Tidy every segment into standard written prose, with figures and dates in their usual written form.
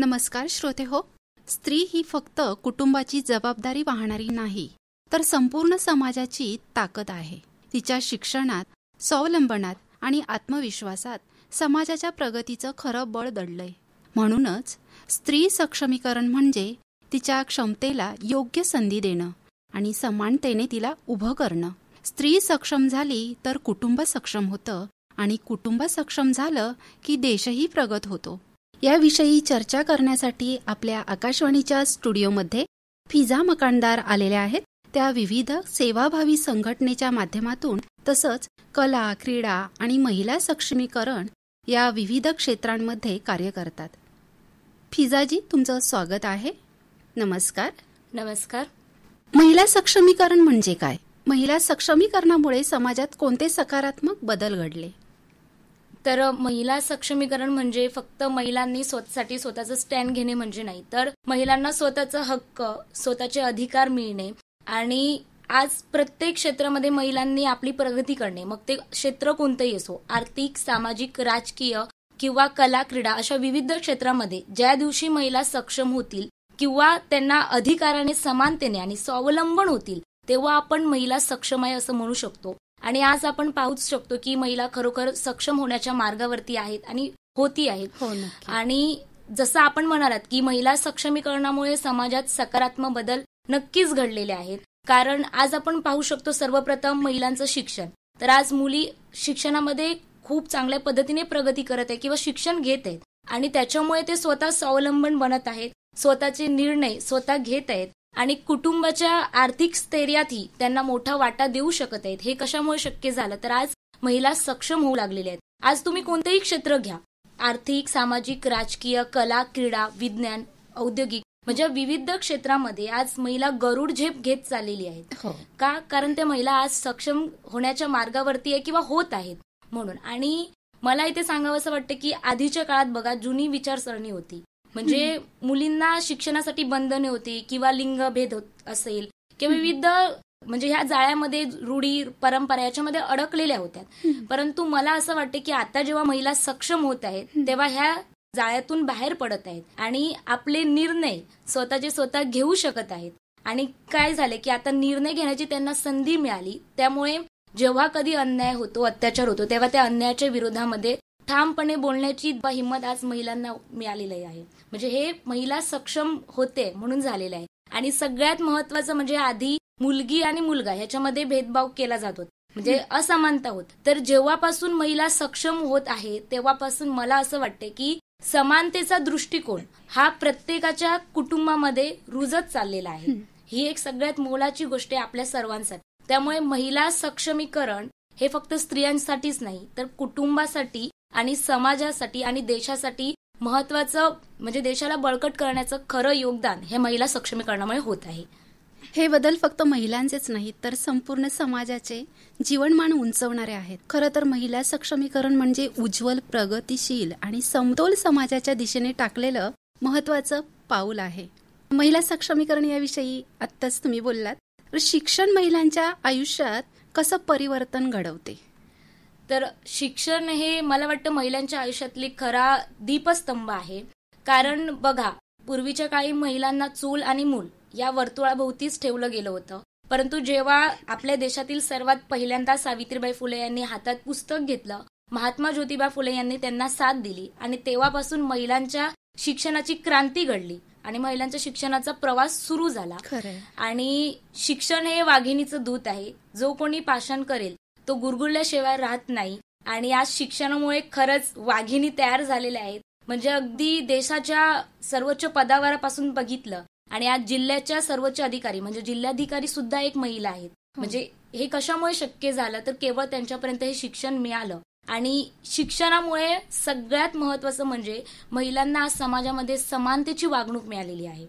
नमस्कार श्रोते हो. स्त्री ही फक्त कुटुंबाची जबाबदारी वाहणारी नाही, तर संपूर्ण समाजाची ताकद आहे. तिच्या शिक्षणात, स्वावलंबनात आणि आत्मविश्वासात समाजाच्या प्रगतीचं खरं बळ दडलंय. म्हणूनच स्त्री सक्षमीकरण म्हणजे तिच्या क्षमतेला योग्य संधी देणं आणि समानतेने तिला उभं करणं. स्त्री सक्षम झाली तर कुटुंब सक्षम होतं आणि कुटुंब सक्षम झालं की देशही प्रगत होतो. याविषयी चर्चा करण्यासाठी आपल्या आकाशवाणीच्या स्टुडिओमध्ये फिजा मकानदार आलेल्या आहेत. त्या विविध सेवाभावी संघटनेच्या माध्यमातून तसंच कला, क्रीडा आणि महिला सक्षमीकरण या विविध क्षेत्रांमध्ये कार्य करतात. फिजाजी, तुमचं स्वागत आहे. नमस्कार. नमस्कार. महिला सक्षमीकरण म्हणजे काय? महिला सक्षमीकरणामुळे समाजात कोणते सकारात्मक बदल घडले? तर महिला सक्षमीकरण म्हणजे फक्त महिलांनी स्वतःसाठी स्वतःचं स्टँड घेणे म्हणजे नाही, तर महिलांना स्वतःचा हक्क, स्वतःचे अधिकार मिळणे आणि आज प्रत्येक क्षेत्रामध्ये महिलांनी आपली प्रगती करणे, मग ते क्षेत्र कोणतंही असो, आर्थिक, सामाजिक, राजकीय किंवा कला, क्रीडा, अशा विविध क्षेत्रामध्ये ज्या दिवशी महिला सक्षम होतील किंवा त्यांना अधिकाराने, समानतेने आणि स्वावलंबन होतील, तेव्हा आपण महिला सक्षम आहे असं म्हणू शकतो. आणि आज आपण पाहूच शकतो की महिला खरोखर सक्षम होण्याच्या मार्गावरती आहेत आणि होती आहेत. आणि जसं आपण म्हणालात की महिला सक्षमीकरणामुळे समाजात सकारात्मक बदल नक्कीच घडलेले आहेत. कारण आज आपण पाहू शकतो सर्वप्रथम महिलांचं शिक्षण. तर आज मुली शिक्षणामध्ये खूप चांगल्या पद्धतीने प्रगती करत आहेत किंवा शिक्षण घेत आहेत आणि त्याच्यामुळे ते स्वतः स्वावलंबन बनत आहेत, स्वतःचे निर्णय स्वतः घेत आहेत आणि कुटुंबाच्या आर्थिक स्थैर्यातही त्यांना मोठा वाटा देऊ शकत आहेत. हे कशामुळे शक्य झालं? तर आज महिला सक्षम होऊ लागलेल्या आहेत. आज तुम्ही कोणतेही क्षेत्र घ्या, आर्थिक, सामाजिक, राजकीय, कला, क्रीडा, विज्ञान, औद्योगिक, म्हणजे विविध क्षेत्रामध्ये आज महिला गरुड झेप घेत चाललेली आहेत. का? कारण त्या महिला आज सक्षम होण्याच्या मार्गावरती आहे किंवा होत आहेत म्हणून. आणि मला इथे सांगावं असं वाटतं की आधीच्या काळात बघा, जुनी विचारसरणी होती, म्हणजे मुलींना शिक्षणासाठी बंधने होती किंवा लिंगभेद असेल किंवा विविध म्हणजे ह्या जाळ्यामध्ये रूढी परंपरा याच्यामध्ये अडकलेल्या होत्या. परंतु मला असं वाटतं की आता जेव्हा महिला सक्षम होत आहेत तेव्हा ह्या जाळ्यातून बाहेर पडत आहेत आणि आपले निर्णय स्वतःचे स्वतः घेऊ शकत आहेत. आणि काय झाले की आता निर्णय घेण्याची त्यांना संधी मिळाली, त्यामुळे जेव्हा कधी अन्याय होतो, अत्याचार होतो, तेव्हा त्या अन्यायाच्या विरोधामध्ये ठामपणे बोलण्याची हिंमत आज महिलांना मिळालेली आहे. म्हणजे हे महिला सक्षम होते म्हणून झालेलं आहे. आणि सगळ्यात महत्वाचं म्हणजे आधी मुलगी आणि मुलगा ह्याच्यामध्ये भेदभाव केला जात होता, म्हणजे असमानता होत. तर जेव्हापासून महिला सक्षम होत आहे तेव्हापासून मला असं वाटतं की समानतेचा दृष्टिकोन हा प्रत्येकाच्या कुटुंबामध्ये रुजत चाललेला आहे. ही एक सगळ्यात मोलाची गोष्ट आहे आपल्या सर्वांसाठी. त्यामुळे महिला सक्षमीकरण हे फक्त स्त्रियांसाठीच नाही, तर कुटुंबासाठी आणि समाजासाठी आणि देशासाठी महत्वाचं, म्हणजे देशाला बळकट करण्याचं खरं योगदान हे महिला सक्षमीकरणामुळे होत आहे. हे बदल फक्त महिलांचेच नाहीत, तर संपूर्ण समाजाचे जीवनमान उंचवणारे आहेत. खरं तर महिला सक्षमीकरण म्हणजे उज्ज्वल, प्रगतिशील आणि समतोल समाजाच्या दिशेने टाकलेलं महत्वाचं पाऊल आहे. महिला सक्षमीकरण याविषयी आत्ताच तुम्ही बोललात, तर शिक्षण महिलांच्या आयुष्यात कसं परिवर्तन घडवते? तर शिक्षण हे मला वाटतं महिलांच्या आयुष्यातली खरा दीपस्तंभ आहे. कारण बघा, पूर्वीच्या काळी महिलांना चूल आणि मूल या वर्तुळाभोवतीच ठेवलं गेलं होतं. परंतु जेव्हा आपल्या देशातील सर्वात पहिल्यांदा सावित्रीबाई फुले यांनी हातात पुस्तक घेतलं, महात्मा ज्योतिबा फुले यांनी त्यांना साथ दिली आणि तेव्हापासून महिलांच्या शिक्षणाची क्रांती घडली आणि महिलांच्या शिक्षणाचा प्रवास सुरू झाला. आणि शिक्षण हे वाघिणीचं दूत आहे. जो कोणी पाषाण करेल तो गुरगुरल्याशिवाय राहत नाही. आणि आज शिक्षणामुळे खरंच वाघिणी तयार झालेल्या आहेत. म्हणजे अगदी देशाच्या सर्वोच्च पदावरापासून बघितलं आणि आज जिल्ह्याच्या सर्वोच्च अधिकारी म्हणजे जिल्हाधिकारी सुद्धा एक महिला आहेत. म्हणजे हे कशामुळे शक्य झालं? तर केवळ त्यांच्यापर्यंत हे शिक्षण मिळालं. आणि शिक्षणामुळे सगळ्यात महत्वाचं म्हणजे महिलांना आज समाजामध्ये समानतेची वागणूक मिळालेली आहे.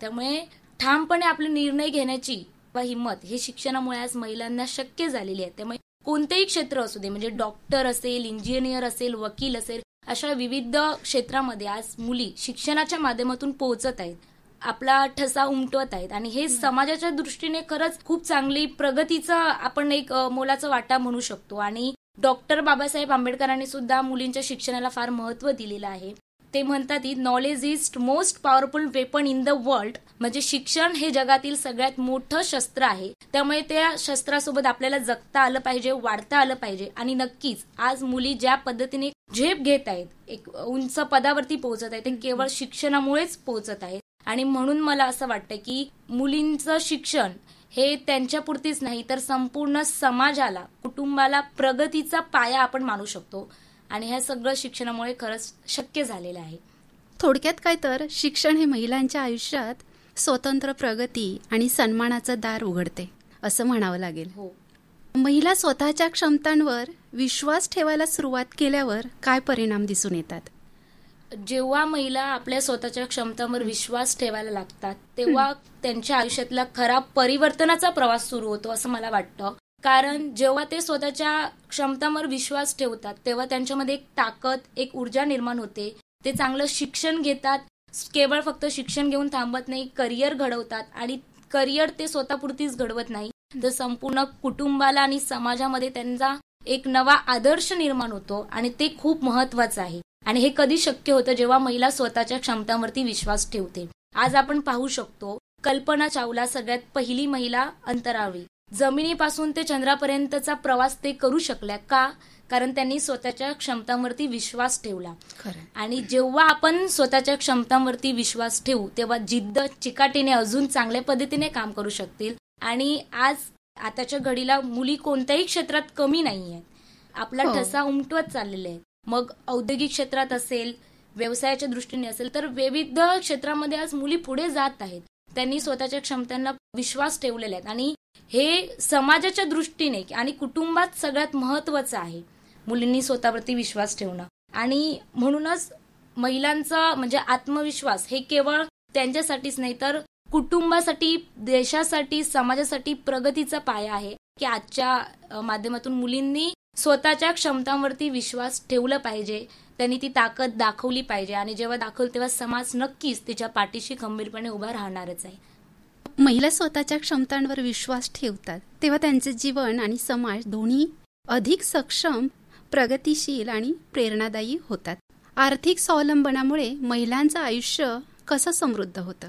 त्यामुळे ठामपणे आपले निर्णय घेण्याची हिंमत हे शिक्षणामुळे आज महिलांना शक्य झालेली आहे. त्यामुळे कोणतेही क्षेत्र असू दे, म्हणजे डॉक्टर असेल, इंजिनियर असेल, वकील असेल, अशा विविध क्षेत्रामध्ये आज मुली शिक्षणाच्या माध्यमातून पोहोचत आहेत, आपला ठसा उमटवत आहेत. आणि हे समाजाच्या दृष्टीने खरंच खूप चांगली प्रगतीचा आपण एक मोलाचा वाटा म्हणू शकतो. आणि डॉक्टर बाबासाहेब आंबेडकरांनी सुद्धा मुलींच्या शिक्षणाला फार महत्व दिलेलं आहे. ते म्हणतात knowledge is most powerful weapon in the world, म्हणजे शिक्षण हे जगातील सगळ्यात मोठं शस्त्र आहे. त्यामुळे त्या शस्त्रासोबत आपल्याला जगता आलं पाहिजे, वाढता आलं पाहिजे. आणि नक्कीच आज मुली ज्या पद्धतीने झेप घेत आहेत, एक उंच पदावरती पोहोचत आहेत, ते केवळ शिक्षणामुळेच पोहोचत आहेत. आणि म्हणून मला असं वाटतं की मुलींचं शिक्षण हे त्यांच्यापुरतीच नाही तर संपूर्ण समाजाला, कुटुंबाला प्रगतीचा पाया आपण मानू शकतो. आणि हे सगळं शिक्षणामुळे खरंच शक्य झालेलं आहे. थोडक्यात काय तर शिक्षण हे महिलांच्या आयुष्यात स्वतंत्र प्रगती आणि सन्मानाचं दार उघडते असं म्हणावं लागेल. हो. महिला स्वतःच्या क्षमतांवर विश्वास ठेवायला सुरुवात केल्यावर काय परिणाम दिसून येतात? जेव्हा महिला आपल्या स्वतःच्या क्षमतांवर विश्वास ठेवायला लागतात तेव्हा त्यांच्या आयुष्यातला खरा परिवर्तनाचा प्रवास सुरू होतो असं मला वाटतं. कारण जेव्हा ते स्वतःच्या क्षमतांवर विश्वास ठेवतात तेव्हा त्यांच्यामध्ये एक ताकद, एक ऊर्जा निर्माण होते. ते चांगलं शिक्षण घेतात, केवळ फक्त शिक्षण घेऊन थांबत नाही, करिअर घडवतात. आणि करिअर ते स्वतःपुरतीच घडवत नाही तर संपूर्ण कुटुंबाला आणि समाजामध्ये त्यांचा एक नवा आदर्श निर्माण होतो. आणि ते खूप महत्वाचं आहे. आणि हे कधी शक्य होतं जेव्हा महिला स्वतःच्या क्षमतांवरती विश्वास ठेवते. आज आपण पाहू शकतो कल्पना चावला सगळ्यात पहिली महिला अंतराळवी, जमिनीपासून ते चंद्रापर्यंतचा प्रवास ते करू शकल्या. का? कारण त्यांनी स्वतःच्या क्षमतांवरती विश्वास ठेवला. आणि जेव्हा आपण स्वतःच्या क्षमतांवरती विश्वास ठेवू तेव्हा जिद्द, चिकाटीने अजून चांगल्या पद्धतीने काम करू शकतील. आणि आज आताच्या घडीला मुली कोणत्याही क्षेत्रात कमी नाहीये. आपला ठसा उमटवत चाललेला आहे. मग औद्योगिक क्षेत्रात असेल, व्यवसायाच्या दृष्टीने असेल, तर विविध क्षेत्रामध्ये आज मुली पुढे जात आहेत. त्यांनी स्वतःच्या क्षमतांना विश्वास ठेवलेले आहेत. आणि हे समाजाच्या दृष्टीने आणि कुटुंबात सगळ्यात महत्वाचं आहे, मुलींनी स्वतःवरती विश्वास ठेवणं. आणि म्हणूनच महिलांचा म्हणजे आत्मविश्वास हे केवळ त्यांच्यासाठीच नाही तर कुटुंबासाठी, देशासाठी, समाजासाठी प्रगतीचा पाया आहे. की आजच्या माध्यमातून मुलींनी स्वतःच्या क्षमतांवरती विश्वास ठेवला पाहिजे, त्यांनी ती ताकद दाखवली पाहिजे. आणि जेव्हा दाखवल तेव्हा समाज नक्कीच तिच्या पाठीशी खंबीरपणे उभा राहणारच आहे. महिला स्वतःच्या क्षमतांवर विश्वास ठेवतात तेव्हा त्यांचे जीवन आणि समाज दोन्ही अधिक सक्षम, प्रगतिशील आणि प्रेरणादायी होतात. आर्थिक स्वावलंबनामुळे महिलांचं आयुष्य कसं समृद्ध होतं?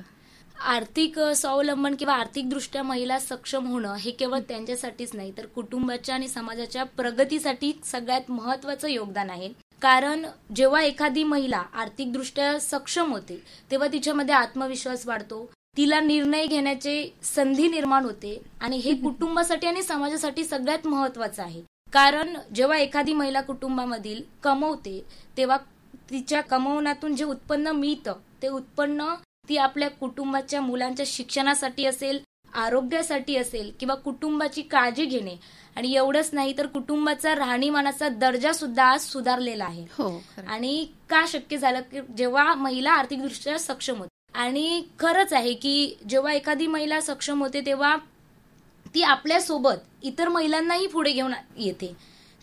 आर्थिक स्वावलंबन किंवा आर्थिकदृष्ट्या महिला सक्षम होणं हे केवळ त्यांच्यासाठीच नाही तर कुटुंबाच्या आणि समाजाच्या प्रगतीसाठी सगळ्यात महत्वाचं योगदान आहे. कारण जेव्हा एखादी महिला आर्थिकदृष्ट्या सक्षम होते तेव्हा तिच्यामध्ये आत्मविश्वास वाढतो, तिला निर्णय घेण्याची संधी निर्माण होते. आणि हे कुटुंबासाठी आणि समाजासाठी सगळ्यात महत्वाचं आहे. कारण जेव्हा एखादी महिला कुटुंबामधील कमवते तेव्हा तिच्या कमवण्यातून जे उत्पन्न मिळतं ते उत्पन्न ती आपल्या कुटुंबाच्या मुलांच्या शिक्षणासाठी असेल, आरोग्यासाठी असेल किंवा कुटुंबाची काळजी घेणे. आणि एवढंच नाही तर कुटुंबाचा राहणीमानाचा दर्जा सुद्धा आज सुधारलेला आहे. आणि का शक्य झालं की जेव्हा महिला आर्थिकदृष्ट्या सक्षम होते. आणि खरंच आहे की जेव्हा एखादी महिला सक्षम होते तेव्हा ती आपल्यासोबत इतर महिलांनाही पुढे घेऊन येते,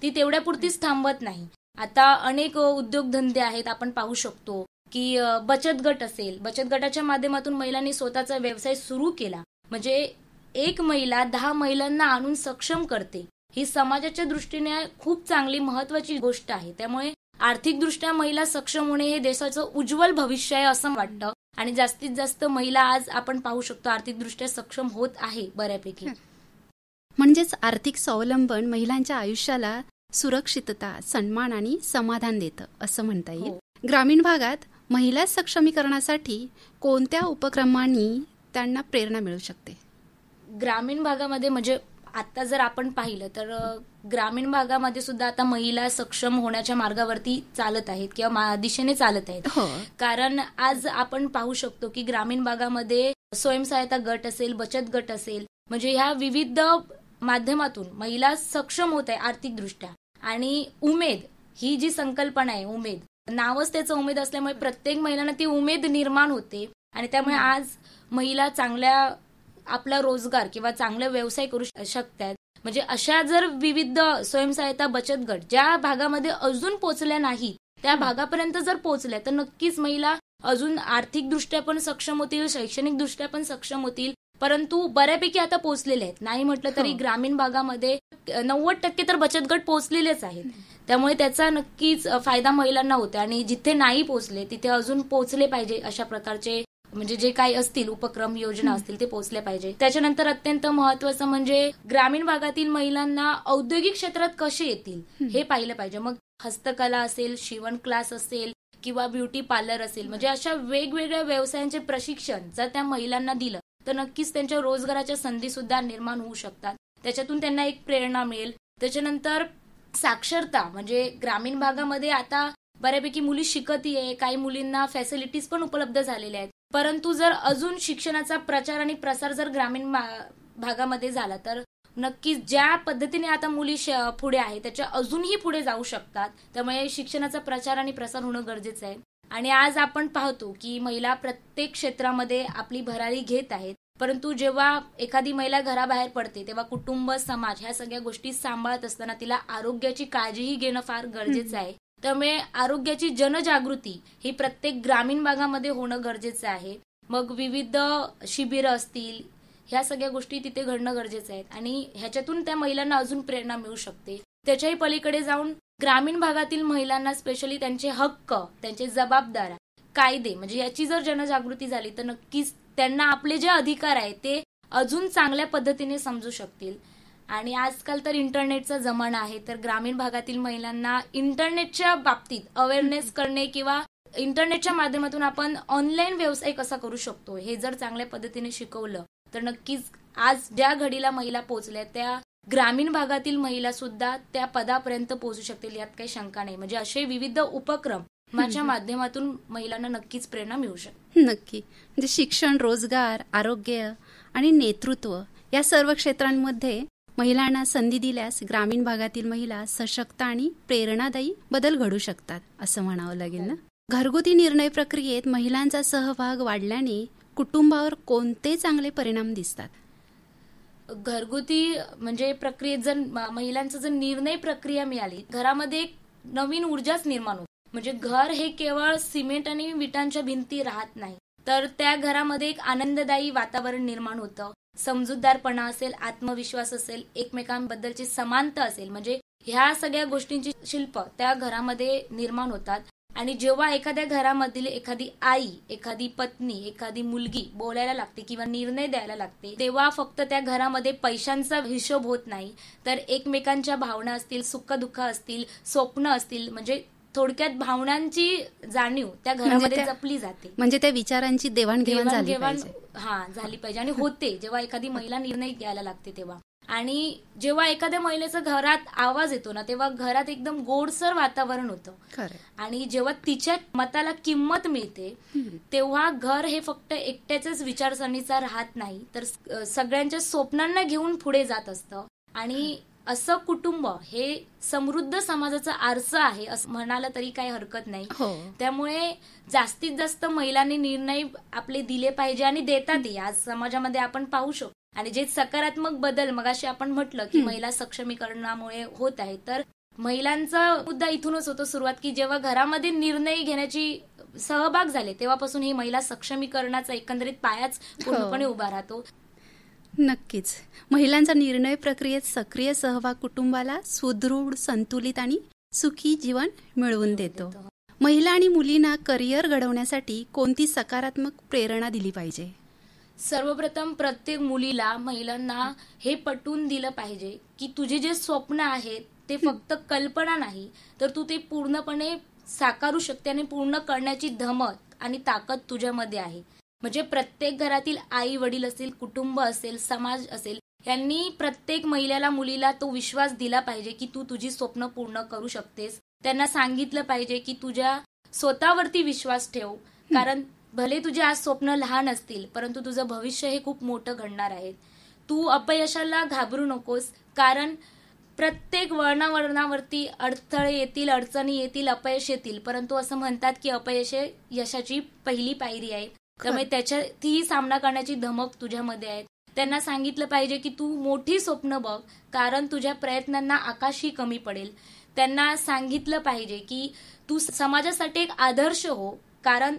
ती तेवढ्यापुरतीच थांबत नाही. आता अनेक उद्योगधंदे आहेत, आपण पाहू शकतो की बचत गट असेल, बचत गटाच्या माध्यमातून महिलांनी स्वतःचा व्यवसाय सुरू केला. म्हणजे एक महिला 10 महिलांना आणून सक्षम करते. ही समाजाच्या दृष्टीने खूप चांगली महत्वाची गोष्ट आहे. त्यामुळे आर्थिकदृष्ट्या महिला सक्षम होणे हे देशाचं उज्ज्वल भविष्य आहे असं वाटतं. आणि जास्तीत जास्त महिला आज आपण पाहू शकतो आर्थिकदृष्ट्या सक्षम होत आहे बऱ्यापैकी. म्हणजेच आर्थिक स्वावलंबन महिलांच्या आयुष्याला सुरक्षितता, सन्मान आणि समाधान देतं असं म्हणता येईल. ग्रामीण भागात महिला सक्षमीकरणासाठी कोणत्या उपक्रमांनी त्यांना प्रेरणा मिळू शकते? ग्रामीण भागामध्ये म्हणजे आता जर आपण पाहिलं तर ग्रामीण भागामध्ये सुद्धा आता महिला सक्षम होण्याच्या मार्गावरती चालत आहेत किंवा दिशेने चालत आहेत. कारण आज आपण पाहू शकतो की ग्रामीण भागामध्ये स्वयंसहायता गट असेल, बचत गट असेल, म्हणजे ह्या विविध माध्यमातून महिला सक्षम होत आहे आर्थिकदृष्ट्या. आणि उमेद ही जी संकल्पना आहे, उमेद नावच त्याचं उमेद असल्यामुळे प्रत्येक महिलांना ती उमेद निर्माण होते. आणि त्यामुळे आज महिला चांगल्या आपला रोजगार किंवा चांगला व्यवसाय करू शकतात. म्हणजे अशा जर विविध स्वयंसहायता बचत गट ज्या भागामध्ये अजून पोहोचल्या नाहीत त्या भागापर्यंत जर पोहोचल्या तर नक्कीच महिला अजून आर्थिकदृष्ट्या पण सक्षम होतील, शैक्षणिक दृष्ट्या पण सक्षम होतील. परंतु बऱ्यापैकी आता पोहोचलेले आहेत. नाही म्हटलं तरी ग्रामीण भागामध्ये 90% तर बचत गट पोहोचलेलेच आहेत. त्यामुळे त्याचा नक्कीच फायदा महिलांना होतो आणि जिथे नाही पोहोचले तिथे अजून पोहोचले पाहिजे. अशा प्रकारचे म्हणजे जे काही असतील उपक्रम योजना असतील ते पोहोचले पाहिजे. त्याच्यानंतर अत्यंत महत्वाचं म्हणजे ग्रामीण भागातील महिलांना औद्योगिक क्षेत्रात कसे येतील हे पाहिलं पाहिजे. मग हस्तकला असेल, शिवण क्लास असेल किंवा ब्युटी पार्लर असेल, म्हणजे अशा वेगवेगळ्या व्यवसायांचे प्रशिक्षण जर त्या महिलांना दिलं तर नक्कीच त्यांच्या रोजगाराच्या संधी सुद्धा निर्माण होऊ शकतात. त्याच्यातून त्यांना एक प्रेरणा मिळेल. त्याच्यानंतर साक्षरता म्हणजे ग्रामीण भागामध्ये आता बऱ्यापैकी मुली शिकतीये, काही मुलींना फॅसिलिटीज पण उपलब्ध झालेल्या आहेत. परंतु जर अजून शिक्षणाचा प्रचार आणि प्रसार जर ग्रामीण भागामध्ये झाला तर नक्कीच ज्या पद्धतीने आता मुली पुढे आहे त्याच्या अजूनही पुढे जाऊ शकतात. त्यामुळे शिक्षणाचा प्रचार आणि प्रसार होणं गरजेचं आहे. आणि आज आपण पाहतो की महिला प्रत्येक क्षेत्रामध्ये आपली भरारी घेत आहेत. परंतु जेव्हा एखादी महिला घराबाहेर पडते तेव्हा कुटुंब, समाज ह्या सगळ्या गोष्टी सांभाळत असताना तिला आरोग्याची काळजीही घेणं फार गरजेचं आहे. त्यामुळे आरोग्याची जनजागृती ही प्रत्येक ग्रामीण भागामध्ये होणं गरजेचं आहे. मग विविध शिबिरं असतील, ह्या सगळ्या गोष्टी तिथे घडणं गरजेचं आहे आणि ह्याच्यातून त्या महिलांना अजून प्रेरणा मिळू शकते. त्याच्याही पलीकडे जाऊन ग्रामीण भागातील महिलांना स्पेशली त्यांचे हक्क, त्यांचे जबाबदाऱ्या, कायदे म्हणजे याची जर जनजागृती झाली तर नक्कीच त्यांना आपले जे अधिकार आहेत ते अजून चांगल्या पद्धतीने समजू शकतील. आणि आजकाल तर इंटरनेटचा जमाना आहे, तर ग्रामीण भागातील महिलांना इंटरनेटच्या बाबतीत अवेअरनेस करणे किंवा इंटरनेटच्या माध्यमातून आपण ऑनलाईन व्यवसाय कसा करू शकतो हे जर चांगल्या पद्धतीने शिकवलं तर नक्कीच आज ज्या घडीला महिला पोहोचल्या त्या ग्रामीण भागातील महिला सुद्धा त्या पदापर्यंत पोहोचू शकतील यात काही शंका नाही. म्हणजे असे विविध उपक्रमाच्या माध्यमातून महिलांना नक्कीच प्रेरणा मिळू शकते. नक्की. म्हणजे शिक्षण, रोजगार, आरोग्य आणि नेतृत्व या सर्व क्षेत्रांमध्ये महिलांना संधी दिल्यास ग्रामीण भागातील महिला सशक्त आणि प्रेरणादायी बदल घडू शकतात असं म्हणावं लागेल ना. घरगुती निर्णय प्रक्रियेत महिलांचा सहभाग वाढल्याने कुटुंबावर कोणते चांगले परिणाम दिसतात? घरगुती म्हणजे प्रक्रियेत जर महिलांचं जर निर्णय प्रक्रिया मिळाली, घरामध्ये एक नवीन ऊर्जाच निर्माण होते. म्हणजे घर हे केवळ सिमेंट आणि विटांच्या भिंती राहत नाही, तर त्या घरामध्ये एक आनंददायी वातावरण निर्माण होतं. समजूतदारपणा असेल, आत्मविश्वास असेल, एकमेकांबद्दलची समानता असेल, म्हणजे ह्या सगळ्या गोष्टींची शिल्प त्या घरामध्ये निर्माण होतात. आणि जेव्हा एखाद्या घरामधील एखादी आई, एखादी पत्नी, एखादी मुलगी बोलायला लागते किंवा निर्णय द्यायला लागते, तेव्हा फक्त त्या घरामध्ये पैशांचा हिशोब होत नाही, तर एकमेकांच्या भावना असतील, सुख-दुःख असतील, स्वप्न असतील, म्हणजे थोडक्यात भावनांची जाणीव त्या घरामध्ये जपली जाते. म्हणजे त्या विचारांची देवाणघेवाण झाली पाहिजे आणि होते जेव्हा एखादी महिला निर्णय घ्यायला लागते तेव्हा. आणि जेव्हा एखाद्या महिलेचा घरात आवाज येतो ना तेव्हा घरात एकदम गोडसर वातावरण होतं. आणि जेव्हा तिच्या मताला किंमत मिळते तेव्हा घर हे फक्त एकट्याच्याच विचारसरणीचा राहत नाही, तर सगळ्यांच्या स्वप्नांना घेऊन पुढे जात असतं. आणि असं कुटुंब हे समृद्ध समाजाचा आरसा आहे असं म्हणायला तरी काही हरकत नाही. त्यामुळे जास्तीत जास्त महिलांनी निर्णय आपले दिले पाहिजे आणि देतातही. आज समाजामध्ये आपण पाहू शकतो. आणि जे सकारात्मक बदल मगाशी आपण म्हटलं की महिला सक्षमीकरणामुळे होत आहे, तर महिलांचा मुद्दा इथूनच होतो सुरुवात की जेव्हा घरामध्ये निर्णय घेण्याची सहभाग झाले तेव्हापासून ही महिला सक्षमीकरणाचा एकंदरीत पायाच पूर्णपणे उभा राहतो. नक्कीच. महिलांचा निर्णय प्रक्रियेत सक्रिय सहभाग कुटुंबाला सुदृढ, संतुलित आणि सुखी जीवन मिळवून देतो. महिला आणि मुलींना करिअर घडवण्यासाठी कोणती सकारात्मक प्रेरणा दिली पाहिजे? सर्वप्रथम प्रत्येक मुलीला, महिलांना हे पटवून दिलं पाहिजे की तुझे जे स्वप्न आहेत ते फक्त कल्पना नाही, तर तू ते पूर्णपणे साकारू शकते आणि पूर्ण करण्याची धमक आणि ताकद तुझ्यामध्ये आहे. म्हणजे प्रत्येक घरातील आई वडील असतील, कुटुंब असेल, समाज असेल, यांनी प्रत्येक महिलेला, मुलीला तो विश्वास दिला पाहिजे की तू तुझी स्वप्न पूर्ण करू शकतेस. त्यांना सांगितलं पाहिजे की तुझ्या स्वतःवरती विश्वास ठेव, कारण भले तुझे आज स्वप्न लहान असतील परंतु तुझं भविष्य हे खूप मोठं घडणार आहे. तू अपयशाला घाबरू नकोस, कारण प्रत्येक वळणावरती अडथळे येतील, अडचणी येतील, अपयश येतील, परंतु असं म्हणतात की अपयश यशाची पहिली पायरी आहे. त्यामुळे त्याच्यातही सामना करण्याची धमक तुझ्यामध्ये आहे. त्यांना सांगितलं पाहिजे की तू मोठी स्वप्न बघ, कारण तुझ्या प्रयत्नांना आकाशही कमी पडेल. त्यांना सांगितलं पाहिजे की तू समाजासाठी एक आदर्श हो, कारण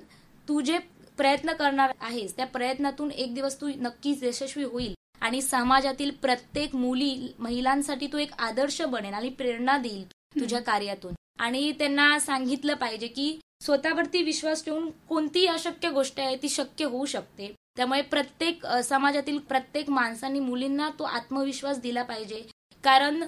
तू जे प्रयत्न करणार आहेस त्या प्रयत्नातून एक दिवस तू नक्कीच यशस्वी होईल आणि समाजातील प्रत्येक महिलांसाठी तू एक आदर्श बनेल आणि प्रेरणा देईल तुझ्या कार्यातून. आणि त्यांना सांगितलं पाहिजे की स्वतःवरती विश्वास ठेवून कोणतीही अशक्य गोष्ट आहे ती शक्य होऊ शकते. त्यामुळे प्रत्येक समाजातील प्रत्येक माणसांनी मुलींना तो आत्मविश्वास दिला पाहिजे. कारण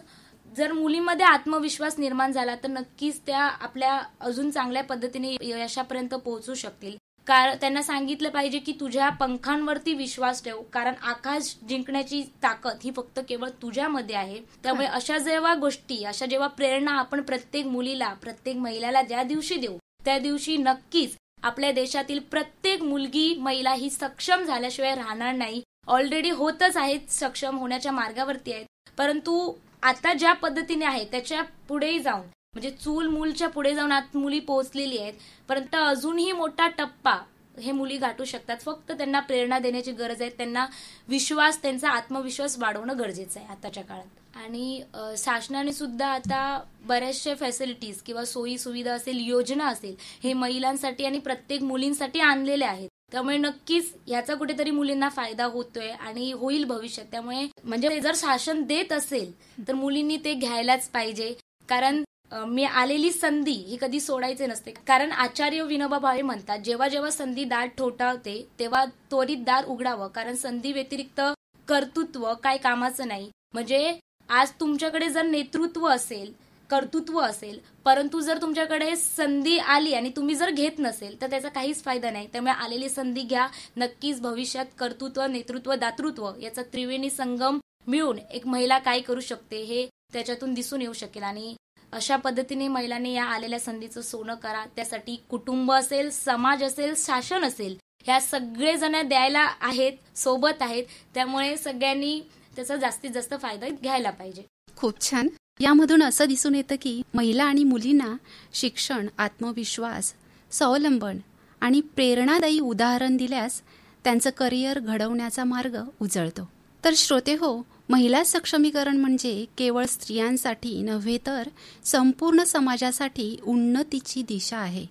जर मुलींमध्ये आत्मविश्वास निर्माण झाला तर नक्कीच त्या आपल्या अजून चांगल्या पद्धतीने यशापर्यंत पोहोचू शकतील. कारण त्यांना सांगितलं पाहिजे की तुझ्या पंखांवरती विश्वास ठेव, कारण आकाश जिंकण्याची ताकद ही फक्त केवळ तुझ्यामध्ये आहे. त्यामुळे अशा जेव्हा गोष्टी, अशा जेव्हा प्रेरणा आपण प्रत्येक मुलीला, प्रत्येक महिलाला ज्या दिवशी देऊ त्या दिवशी नक्कीच आपल्या देशातील प्रत्येक मुलगी, महिला ही सक्षम झाल्याशिवाय राहणार नाही. ऑलरेडी होतच आहेत, सक्षम होण्याच्या मार्गावरती आहेत. परंतु आता ज्या पद्धतीने आहे त्याच्या पुढे जाऊन, म्हणजे चूल मूलच्या पुढे जाऊन आज मुली पोहोचलेली आहेत. परंतु अजूनही मोठा टप्पा हे मुली गाठू शकतात. फक्त त्यांना प्रेरणा देण्याची गरज आहे. त्यांना विश्वास, त्यांचा आत्मविश्वास वाढवणं गरजेचं आहे आताच्या काळात. आणि शासनाने सुद्धा आता बऱ्याचशा फॅसिलिटीज किंवा सोयी सुविधा असेल, योजना असेल, हे महिलांसाठी आणि प्रत्येक मुलींसाठी आणलेले आहेत. त्यामुळे नक्कीच याचा कुठेतरी मुलींना फायदा होतोय आणि होईल भविष्यात. त्यामुळे म्हणजे जर शासन देत असेल तर मुलींनी ते घ्यायलाच पाहिजे. कारण मी आलेली संधी ही कधी सोडायचे नसते. कारण आचार्य विनोबा भावे म्हणतात, जेव्हा जेव्हा संधी दार ठोठावते तेव्हा त्वरित दार उघडावं, कारण संधी व्यतिरिक्त कर्तृत्व काय कामाचं नाही. म्हणजे आज तुमच्याकडे जर नेतृत्व असेल, कर्तृत्व असेल, परंतु जर तुमच्याकडे संधी आली आणि तुम्ही जर घेत नसेल तर त्याचा काहीच फायदा नाही. त्यामुळे आलेली संधी घ्या. नक्कीच भविष्यात कर्तृत्व, नेतृत्व, दातृत्व याचा त्रिवेणी संगम मिळून एक महिला काय करू शकते हे त्याच्यातून दिसून येऊ शकेल. आणि अशा पद्धतीने महिलांनी या आलेल्या संधीचं सोनं करा. त्यासाठी कुटुंब असेल, समाज असेल, शासन असेल, ह्या सगळे जण द्यायला आहेत, सोबत आहेत. त्यामुळे सगळ्यांनी त्याचा जास्तीत जास्त फायदा घ्यायला पाहिजे. खूप छान. यामधून असं दिसून येतं की महिला आणि मुलींना शिक्षण, आत्मविश्वास, स्वावलंबन आणि प्रेरणादायी उदाहरण दिल्यास त्यांचं करिअर घडवण्याचा मार्ग उजळतो. तर श्रोते हो, महिला सक्षमीकरण म्हणजे केवळ स्त्रियांसाठी नव्हे तर संपूर्ण समाजासाठी उन्नतीची दिशा आहे.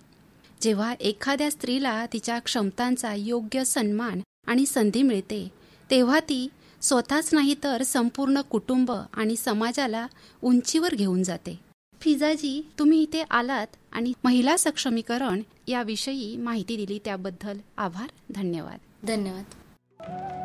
जेव्हा एखाद्या स्त्रीला तिच्या क्षमतांचा योग्य सन्मान आणि संधी मिळते तेव्हा ती स्वतःच नाही तर संपूर्ण कुटुंब आणि समाजाला उंचीवर घेऊन जाते. फिजाजी, तुम्ही इथे आलात आणि महिला सक्षमीकरण याविषयी माहिती दिली त्याबद्दल आभार. धन्यवाद. धन्यवाद.